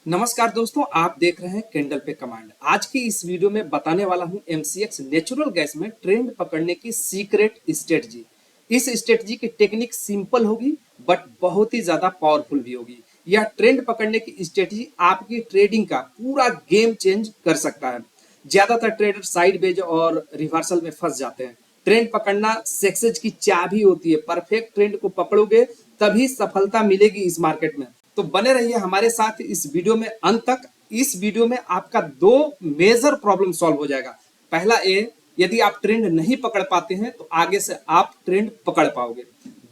नमस्कार दोस्तों, आप देख रहे हैं कैंडल पे कमांड। आज की इस वीडियो में बताने वाला हूं एमसीएक्स नेचुरल गैस में ट्रेंड पकड़ने की सीक्रेट स्ट्रेटजी। इस स्ट्रेटजी की टेक्निक सिंपल होगी बट बहुत ही ज्यादा पावरफुल भी होगी। यह ट्रेंड पकड़ने की स्ट्रेटजी आपकी ट्रेडिंग का पूरा गेम चेंज कर सकता है। ज्यादातर ट्रेडर साइड बेज और रिवर्सल में फंस जाते हैं। ट्रेंड पकड़ना सक्सेस की चाबी होती है। परफेक्ट ट्रेंड को पकड़ोगे तभी सफलता मिलेगी इस मार्केट में। तो बने रहिए हमारे साथ इस वीडियो में अंत तक। इस वीडियो में आपका दो मेजर प्रॉब्लम सॉल्व हो जाएगा। पहला ए, यदि आप ट्रेंड नहीं पकड़ पाते हैं तो आगे से आप ट्रेंड पकड़ पाओगे।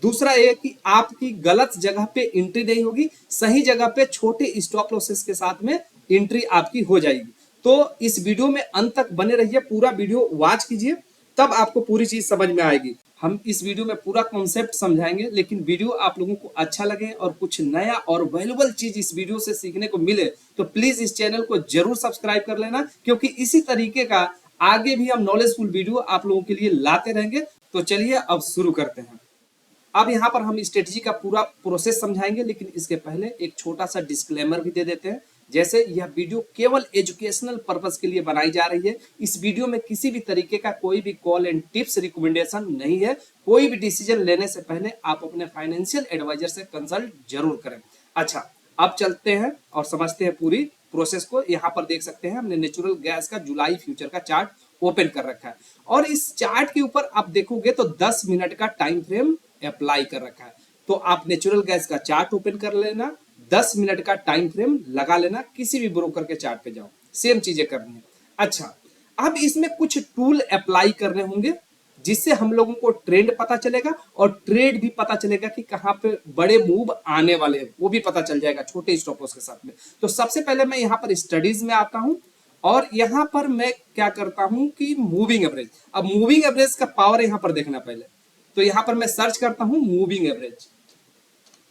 दूसरा ये कि आपकी गलत जगह पे एंट्री नहीं होगी, सही जगह पे छोटे स्टॉप लॉसेस के साथ में एंट्री आपकी हो जाएगी। तो इस वीडियो में अंत तक बने रहिए, पूरा वीडियो वॉच कीजिए, तब आपको पूरी चीज समझ में आएगी। हम इस वीडियो में पूरा कॉन्सेप्ट समझाएंगे, लेकिन वीडियो आप लोगों को अच्छा लगे और कुछ नया और वैल्यूबल चीज इस वीडियो से सीखने को मिले तो प्लीज इस चैनल को जरूर सब्सक्राइब कर लेना, क्योंकि इसी तरीके का आगे भी हम नॉलेजफुल वीडियो आप लोगों के लिए लाते रहेंगे। तो चलिए अब शुरू करते हैं। अब यहाँ पर हम स्ट्रेटजी का पूरा प्रोसेस समझाएंगे, लेकिन इसके पहले एक छोटा सा डिस्क्लेमर भी दे देते हैं। जैसे यह वीडियो केवल एजुकेशनल पर्पस के लिए बनाई जा रही है। इस वीडियो में किसी भी तरीके का कोई भी कॉल एंड टिप्स रिकमेंडेशन नहीं है। कोई भी डिसीजन लेने से पहले आप अपने फाइनेंशियल एडवाइजर से कंसल्ट जरूर करें। अच्छा, अब चलते हैं और समझते हैं पूरी प्रोसेस को। यहाँ पर देख सकते हैं हमने नेचुरल गैस का जुलाई फ्यूचर का चार्ट ओपन कर रखा है, और इस चार्ट के ऊपर आप देखोगे तो 10 मिनट का टाइम फ्रेम अप्लाई कर रखा है। तो आप नेचुरल गैस का चार्ट ओपन कर लेना, 10 मिनट का टाइम फ्रेम लगा लेना, किसी भी ब्रोकर के चार्ट पे जाओ, सेम चीजें करनी है। अच्छा, अब इसमें कुछ टूल अप्लाई करने होंगे जिससे हम लोगों को ट्रेंड पता चलेगा और ट्रेड भी पता चलेगा कि कहाँ पे बड़े मूव आने वाले हैं, वो भी पता चल जाएगा छोटे स्टॉप लॉस के साथ में। तो सबसे पहले मैं यहाँ पर स्टडीज में आता हूँ और यहाँ पर मैं क्या करता हूँ कि मूविंग एवरेज। अब मूविंग एवरेज का पावर यहाँ पर देखना पहले, तो यहाँ पर मैं सर्च करता हूँ मूविंग एवरेज।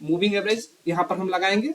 मूविंग एवरेज यहाँ पर हम लगाएंगे,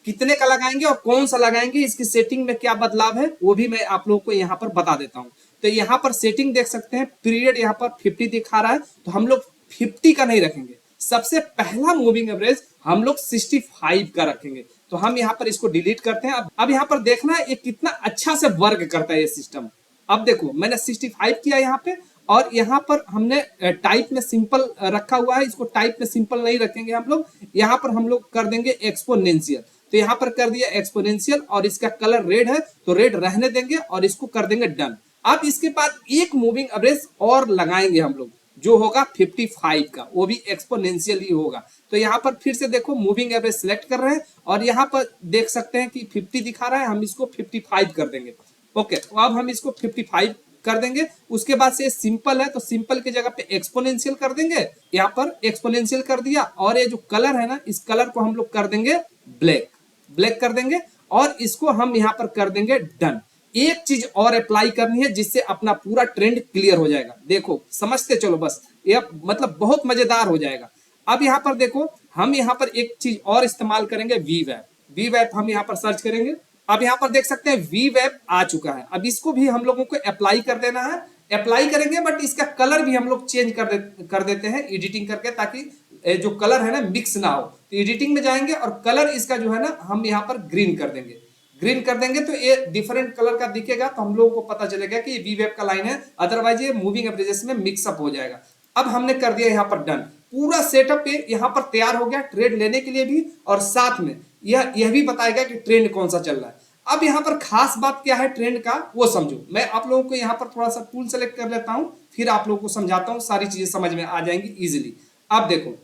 कितने का लगाएंगे और कौन सा लगाएंगे, इसकी सेटिंग में क्या बदलाव है वो भी मैं आप लोगों को यहाँ पर बता देता हूँ। तो यहाँ पर सेटिंग देख सकते हैं, पीरियड यहाँ पर 50 दिखा रहा है, तो हम लोग 50 का नहीं रखेंगे। सबसे पहला मूविंग एवरेज हम लोग 65 का रखेंगे। तो हम यहाँ पर इसको डिलीट करते हैं। अब यहाँ पर देखना है ये कितना अच्छा से वर्क करता है ये सिस्टम। अब देखो मैंने 65 किया यहाँ पे, और यहाँ पर हमने टाइप में सिंपल रखा हुआ है, इसको टाइप में सिंपल नहीं रखेंगे हम लोग। यहाँ पर हम लोग कर देंगे एक्सपोनेंशियल। तो यहाँ पर कर दिया एक्सपोनेंशियल और इसका कलर रेड है तो रेड रहने देंगे और इसको कर देंगे डन। अब इसके बाद एक मूविंग एवरेज और लगाएंगे हम लोग, जो होगा 55 का, वो भी एक्सपोनेंशियल ही होगा। तो यहाँ पर फिर से देखो मूविंग एवरेज सिलेक्ट कर रहे हैं और यहाँ पर देख सकते हैं कि 50 दिखा रहा है, हम इसको 55 कर देंगे। ओके, तो अब हम इसको 55 कर देंगे। उसके बाद से सिंपल है तो सिंपल की जगह पे एक्सपोनेंशियल कर देंगे, यहाँ पर एक्सपोनेंशियल कर दिया, और ये जो कलर है ना, इस कलर को हम लोग कर देंगे ब्लैक, ब्लैक कर देंगे, और इसको हम यहाँ पर कर देंगे डन। एक चीज और अप्लाई करनी है जिससे अपना पूरा ट्रेंड क्लियर हो जाएगा। देखो समझते चलो बस, ये मतलब बहुत मजेदार हो जाएगा। अब यहाँ पर देखो हम यहाँ पर एक चीज और इस्तेमाल करेंगे, वी वैप। वी वैप हम यहाँ पर सर्च करेंगे। अब यहाँ पर देख सकते हैं वी वैप आ चुका है। अब इसको भी हम लोगों को अप्लाई कर देना है। अप्लाई करेंगे बट इसका कलर भी हम लोग चेंज कर देते हैं एडिटिंग करके, ताकि जो कलर है ना मिक्स ना हो। तो एडिटिंग में जाएंगे और कलर इसका जो है ना हम यहाँ पर ग्रीन कर देंगे। ग्रीन कर देंगे तो ये डिफरेंट कलर का दिखेगा, तो हम लोगों को पता चलेगा कि ये वी वेब का लाइन है, अदरवाइज ये मूविंग एवरेजेस में मिक्सअप हो जाएगा। अब हमने कर दिया यहाँ पर डन। पूरा सेटअप यहाँ पर तैयार हो गया ट्रेड लेने के लिए भी, और साथ में यह भी बताएगा कि ट्रेंड कौन सा चल रहा है। अब यहाँ पर खास बात क्या है ट्रेंड का वो समझो। मैं आप लोगों को यहाँ पर थोड़ा सा टूल सेलेक्ट कर लेता हूँ, फिर आप लोगों को समझाता हूँ, सारी चीजें समझ में आ जाएंगी इजिली। अब देखो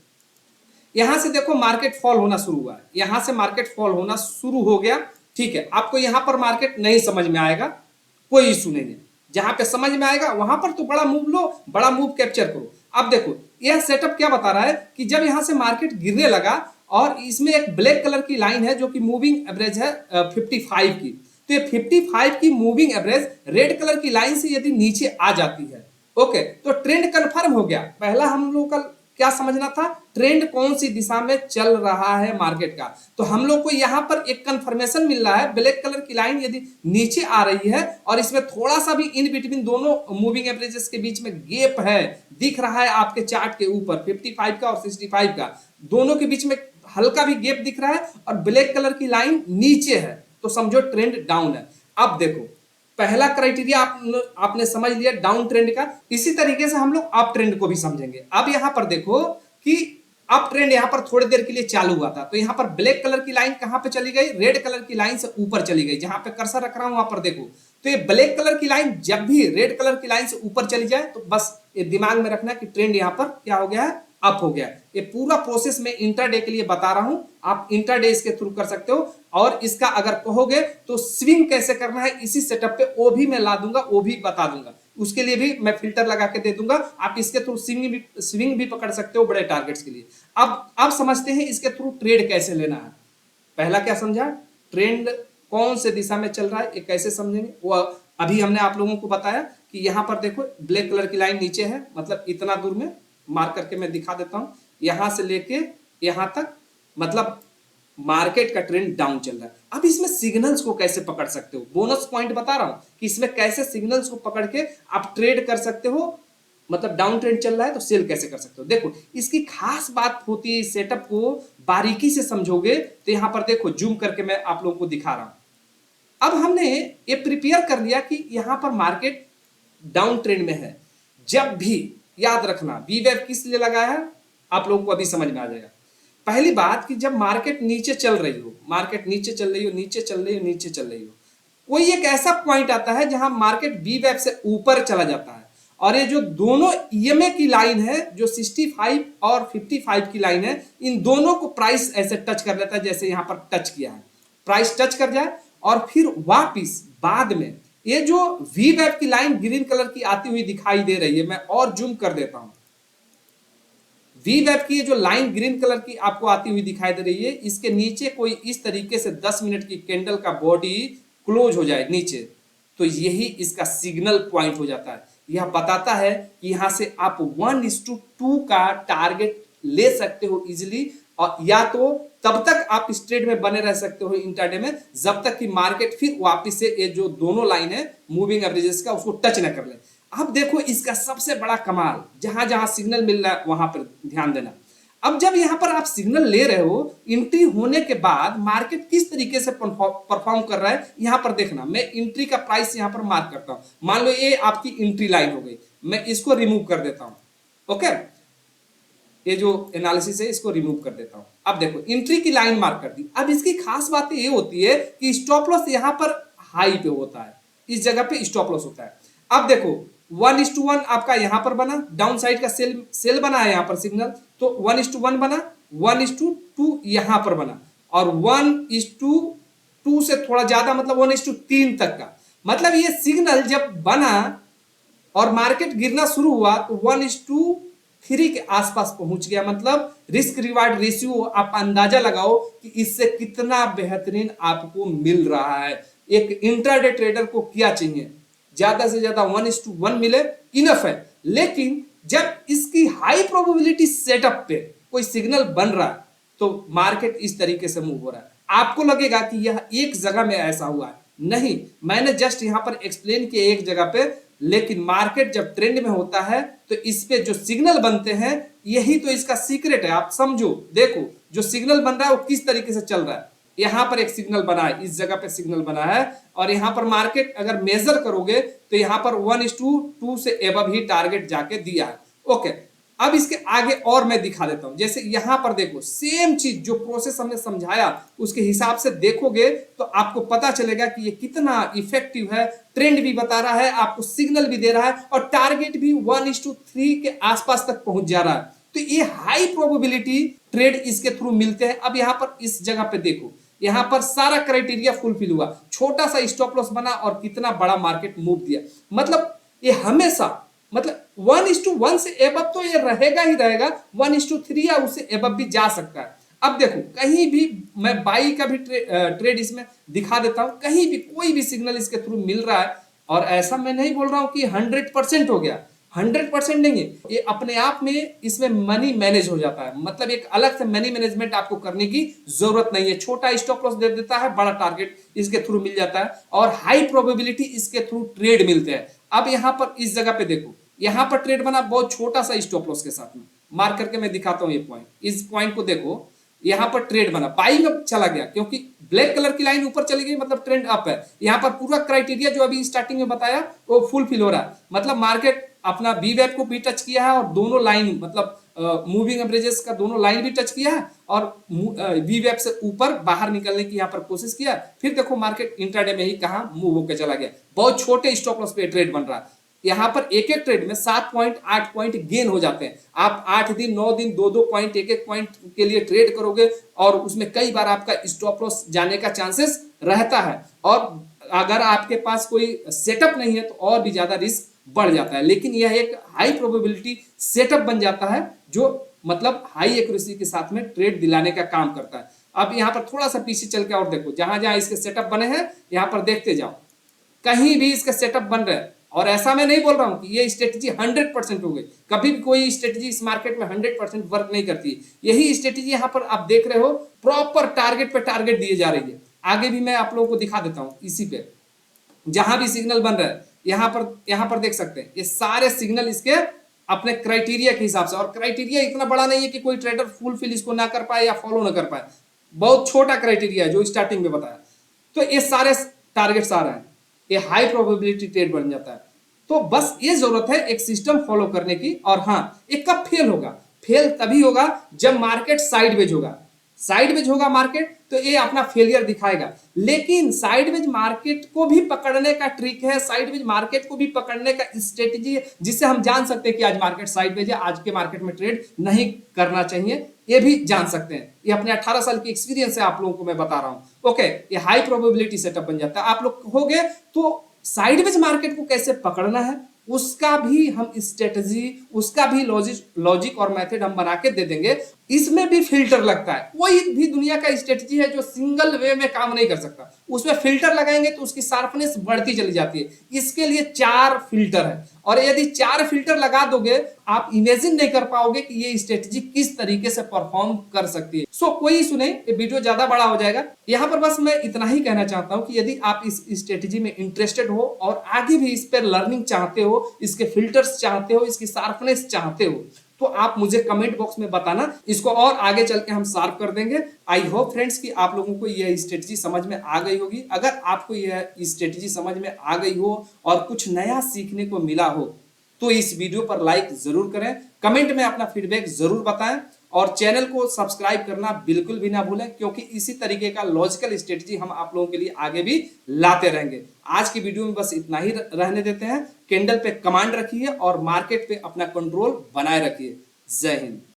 यहां से देखो मार्केट फॉल होना शुरू हुआ है, यहां से मार्केट फॉल होना शुरू हो गया। ठीक है, आपको यहां पर मार्केट नहीं समझ में आएगा, कोई इशू नहीं है। जहां पे समझ में आएगा वहां पर तो बड़ा मूव लो, बड़ा मूव कैप्चर करो। अब देखो यह सेटअप क्या बता रहा है कि जब यहां से मार्केट गिरने लगा और इसमें एक ब्लैक कलर की लाइन है जो कि मूविंग एवरेज है 55 की, तो ये 55 की मूविंग एवरेज रेड कलर की लाइन से यदि नीचे आ जाती है, ओके, तो ट्रेंड कंफर्म हो गया। पहला हम लोग का क्या समझना था, ट्रेंड कौन सी दिशा में चल रहा है मार्केट का। तो हम लोग को यहाँ पर एक कंफर्मेशन मिल रहा है, ब्लैक कलर की लाइन यदि नीचे आ रही है और इसमें थोड़ा सा भी इन बिटवीन दोनों मूविंग एवरेजेस के बीच में गैप है, दिख रहा है आपके चार्ट के ऊपर 55 का और 65 का, दोनों के बीच में हल्का भी गैप दिख रहा है और ब्लैक कलर की लाइन नीचे है तो समझो ट्रेंड डाउन है। अब देखो पहला क्राइटेरिया आपने समझ लिया डाउन ट्रेंड का, इसी तरीके से हम लोग अप ट्रेंड को भी समझेंगे। अब यहां पर देखो कि अप ट्रेंड यहां पर थोड़ी देर के लिए चालू हुआ था, तो यहां पर ब्लैक कलर की लाइन कहां पे चली गई, रेड कलर की लाइन से ऊपर चली गई। जहां पे कर्सर रख रहा हूं वहां पर देखो, तो ये ब्लैक कलर की लाइन जब भी रेड कलर की लाइन से ऊपर चली जाए तो बस ये दिमाग में रखना कि ट्रेंड यहां पर क्या हो गया है, अप हो गया। ये पूरा प्रोसेस मैं इंट्राडे के लिए बता रहा हूं, आप इंट्राडे इसके थ्रू कर सकते हो। और इसका अगर कहोगे तो स्विंग कैसे करना है इसी सेटअप पे वो भी मैं ला दूंगा, वो भी बता दूंगा, उसके लिए भी मैं फिल्टर लगा के दे दूंगा। आप इसके थ्रू स्विंग भी पकड़ सकते हो बड़े टारगेट्स के लिए। अब समझते हैं इसके थ्रू ट्रेड कैसे लेना है। पहला क्या समझा, ट्रेंड कौन से दिशा में चल रहा है ये कैसे समझेंगे, वो अभी हमने आप लोगों को बताया कि यहां पर देखो ब्लैक कलर की लाइन नीचे है, मतलब इतना दूर में मार्क करके मैं दिखा देता हूं, यहां से लेके यहां तक मतलब मार्केट का ट्रेंड डाउन चल रहा है। अब इसमें सिग्नल्स को कैसे पकड़ सकते हो, बोनस पॉइंट बता रहा हूं कि इसमें कैसे सिग्नल्स को पकड़ के आप ट्रेड कर सकते हो, मतलब डाउन ट्रेंड चल रहा है तो सेल कैसे कर सकते हो। देखो इसकी खास बात होती है, सेटअप को बारीकी से समझोगे तो यहां पर देखो जूम करके मैं आप लोगों को दिखा रहा हूं। अब हमने ये प्रिपेयर कर लिया कि यहां पर मार्केट डाउन ट्रेंड में है। जब भी याद रखना वी वेव किस लिए लगाया है आप लोगों को अभी समझ में आ जाएगा। पहली बात कि जब मार्केट नीचे चल रही हो, मार्केट नीचे चल रही हो, नीचे चल रही हो, नीचे चल रही हो, कोई एक ऐसा पॉइंट आता है जहां मार्केट वी वेव से ऊपर चला जाता है और ये जो दोनों ईएमए की लाइन है, जो 65 और 55 की लाइन है, इन दोनों को प्राइस ऐसे टच कर लेता है जैसे यहां पर टच किया है। प्राइस टच कर जाए और फिर वापिस बाद में ये जो वी वेव की लाइन ग्रीन कलर की आती हुई दिखाई दे रही है, मैं और जूम कर देता हूं। वी वेव की जो लाइन ग्रीन कलर की आपको आती हुई दिखाई दे रही है, इसके नीचे कोई इस तरीके से 10 मिनट की कैंडल का बॉडी क्लोज हो जाए नीचे, तो यही इसका सिग्नल पॉइंट हो जाता है। यह बताता है कि यहां से आप 1:2 का टारगेट ले सकते हो इजिली, और या तो तब तक आप इस ट्रेड में बने रह सकते हो इंट्राडे में जब तक कि मार्केट फिर वापस से ये जो दोनों लाइन है मूविंग एवरेजेस का उसको टच न कर ले। अब देखो इसका सबसे बड़ा कमाल, जहां जहां सिग्नल मिल रहा है वहां पर ध्यान देना। अब जब यहां पर आप सिग्नल ले रहे हो, एंट्री होने के बाद मार्केट किस तरीके से परफॉर्म कर रहा है यहां पर देखना। मैं एंट्री का प्राइस यहां पर मार्क करता हूं, मान लो ये आपकी एंट्री लाइन हो गई, मैं इसको रिमूव कर देता हूं। ओके, ये जो एनालिसिस है इसको रिमूव कर देता हूं। अब देखो एंट्री की लाइन मार्क कर दी। अब इसकी खास बात ये होती है कि स्टॉप लॉस यहां पर हाई पे होता है, इस जगह पे स्टॉप लॉस होता है। अब देखो 1:1 आपका यहां पर बना, डाउन साइड का सेल बना है यहां पर सिग्नल, तो 1:1 बना, 1:2 यहां पर बना, और 1:2 से थोड़ा ज्यादा मतलब 1:3 तक का। मतलब ये सिग्नल जब बना और मार्केट गिरना शुरू हुआ तो 1:3 के आसपास पहुंच गया। मतलब रिस्क रिवार्ड रेशियो आप अंदाजा लगाओ कि इससे कितना बेहतरीन आपको मिल रहा है। एक इंट्राडे ट्रेडर को क्या चाहिए, ज्यादा से ज्यादा 1:1 मिले इनफ है। लेकिन जब इसकी हाई प्रोबेबिलिटी सेटअप पे कोई सिग्नल बन रहा है तो मार्केट इस तरीके से मूव हो रहा है। आपको लगेगा कि यह एक जगह में ऐसा हुआ है, नहीं, मैंने जस्ट यहां पर एक्सप्लेन किया एक जगह पे। लेकिन मार्केट जब ट्रेंड में होता है तो इस पे जो सिग्नल बनते हैं यही तो इसका सीक्रेट है। आप समझो, देखो जो सिग्नल बन रहा है वो किस तरीके से चल रहा है। यहां पर एक सिग्नल बना है, इस जगह पे सिग्नल बना है, और यहां पर मार्केट अगर मेजर करोगे तो यहां पर 1:2 से एबव ही टारगेट जाके दिया है। ओके, अब इसके आगे और मैं दिखा देता हूं। जैसे यहां पर देखो सेम चीज जो प्रोसेस हमने समझाया उसके हिसाब से देखोगे तो आपको पता चलेगा कि ये कितना इफेक्टिव है। ट्रेंड भी बता रहा है, आपको सिग्नल भी दे रहा है, और टारगेट भी 1:3 के आसपास तक पहुंच जा रहा है। तो ये हाई प्रोबेबिलिटी ट्रेड इसके थ्रू मिलते हैं। अब यहां पर इस जगह पे देखो, यहां पर सारा क्राइटेरिया फुलफिल हुआ, छोटा सा स्टॉप लॉस बना और कितना बड़ा मार्केट मूव दिया। मतलब ये हमेशा मतलब 1:1 से एबव तो ये रहेगा ही रहेगा, 1:3 या उससे एबव भी जा सकता है। अब देखो कहीं भी मैं बाई का भी ट्रेड इसमें दिखा देता हूं, कहीं भी कोई भी सिग्नल इसके थ्रू मिल रहा है, और ऐसा मैं नहीं बोल रहा हूं कि 100% हो गया, 100% नहीं है, ये अपने आप में इसमें मनी मैनेज हो जाता है। मतलब एक अलग से मनी मैनेजमेंट आपको करने की जरूरत नहीं है। छोटा स्टॉप लॉस दे देता है, बड़ा टारगेट इसके थ्रू मिल जाता है, और हाई प्रोबेबिलिटी इसके थ्रू ट्रेड मिलते हैं। अब यहां पर इस जगह पे देखो, यहां पर ट्रेड बना बहुत छोटा सा स्टॉप लॉस के साथ में, मार्क करके मैं दिखाता हूं ये पॉइंट। इस पॉइंट को देखो, यहाँ पर ट्रेड बना, बाइंग अब चला गया क्योंकि ब्लैक कलर की लाइन ऊपर चली गई, मतलब ट्रेंड अप है। यहाँ पर पूरा क्राइटेरिया जो अभी स्टार्टिंग में बताया वो फुलफिल हो रहा है, मतलब मार्केट अपना बी वेब को भी टच किया है और दोनों लाइन मतलब मूविंग एवरेजेस का दोनों लाइन भी टच किया है और वी वेब से ऊपर बाहर निकलने की यहाँ पर कोशिश किया। फिर देखो मार्केट इंट्राडे में ही कहा मूव होकर चला गया, बहुत छोटे स्टॉप लॉस पे ट्रेड बन रहा है। यहाँ पर एक एक ट्रेड में 7 पॉइंट 8 पॉइंट गेन हो जाते हैं। आप 8 दिन 9 दिन 2 पॉइंट एक एक पॉइंट के लिए ट्रेड करोगे और उसमें कई बार आपका स्टॉप लॉस जाने का चांसेस रहता है, और अगर आपके पास कोई सेटअप नहीं है तो और भी ज्यादा रिस्क बढ़ जाता है। लेकिन यह एक हाई प्रोबेबिलिटी सेटअप बन जाता है जो मतलब हाई एक्यूरेसी के साथ में ट्रेड दिलाने का काम करता है। अब यहाँ पर थोड़ा सा पीछे चल के और देखो, जहां जहां इसके सेटअप बने हैं यहाँ पर देखते जाओ, कहीं भी इसके सेटअप बन रहे हैं। और ऐसा मैं नहीं बोल रहा हूं कि ये स्ट्रेटेजी 100% हो गई, कभी भी कोई स्ट्रेटेजी इस मार्केट में 100% वर्क नहीं करती। यही स्ट्रेटेजी यहाँ पर आप देख रहे हो प्रॉपर टारगेट पे टारगेट दिए जा रही है। आगे भी मैं आप लोगों को दिखा देता हूं, इसी पे जहां भी सिग्नल बन रहा है यहाँ पर देख सकते हैं, ये सारे सिग्नल इसके अपने क्राइटेरिया के हिसाब से, और क्राइटेरिया इतना बड़ा नहीं है कि कोई ट्रेडर फुलफिल इसको ना कर पाए या फॉलो ना कर पाए, बहुत छोटा क्राइटेरिया है जो स्टार्टिंग में बताया। तो ये सारे टारगेट्स आ रहे हैं, ये हाई प्रोबेबिलिटी ट्रेड बन जाता है। तो बस ये जरूरत है एक सिस्टम फॉलो करने की। और हाँ, ये कब फेल होगा? फेल तभी होगा जब मार्केट साइडवेज होगा। साइडवेज होगा मार्केट तो ये अपना फेलियर दिखाएगा। लेकिन साइडवेज मार्केट को भी पकड़ने का ट्रिक है, साइडवेज मार्केट को भी पकड़ने का स्ट्रेटेजी है, जिससे हम जान सकते हैं कि आज मार्केट साइडवेज है, आज के मार्केट में ट्रेड नहीं करना चाहिए, ये भी जान सकते हैं। ये अपने 18 साल की एक्सपीरियंस से आप लोगों को मैं बता रहा हूं। ओके, ये हाई प्रोबेबिलिटी सेटअप बन जाता है। आप लोग हो गए तो साइडवेज मार्केट को कैसे पकड़ना है उसका भी हम स्ट्रेटजी, उसका भी लॉजिक और मेथड हम बना के दे देंगे। इसमें भी फिल्टर लगता है, कोई भी दुनिया का स्ट्रेटजी है जो सिंगल वे में काम नहीं कर सकता, उसमें फिल्टर लगाएंगे तो उसकी शार्पनेस बढ़ती चली जाती है। इसके लिए 4 फिल्टर है, और यदि 4 फिल्टर लगा दोगे आप इमेजिन नहीं कर पाओगे कि ये स्ट्रेटजी किस तरीके से परफॉर्म कर सकती है। सो कोई सुने, ये वीडियो ज्यादा बड़ा हो जाएगा, यहां पर बस मैं इतना ही कहना चाहता हूं कि यदि आप इस स्ट्रेटजी में इंटरेस्टेड हो और आगे भी इस पर लर्निंग चाहते हो, इसके फिल्टर्स चाहते हो, इसकी शार्पनेस चाहते हो, तो आप मुझे कमेंट बॉक्स में बताना, इसको और आगे चल के हम शार्प कर देंगे। आई होप फ्रेंड्स कि आप लोगों को यह स्ट्रेटजी समझ में आ गई होगी। अगर आपको यह स्ट्रेटजी समझ में आ गई हो और कुछ नया सीखने को मिला हो तो इस वीडियो पर लाइक जरूर करें, कमेंट में अपना फीडबैक जरूर बताएं, और चैनल को सब्सक्राइब करना बिल्कुल भी ना भूलें, क्योंकि इसी तरीके का लॉजिकल स्ट्रेटजी हम आप लोगों के लिए आगे भी लाते रहेंगे। आज की वीडियो में बस इतना ही रहने देते हैं। कैंडल पे कमांड रखिए और मार्केट पे अपना कंट्रोल बनाए रखिए। जय हिंद।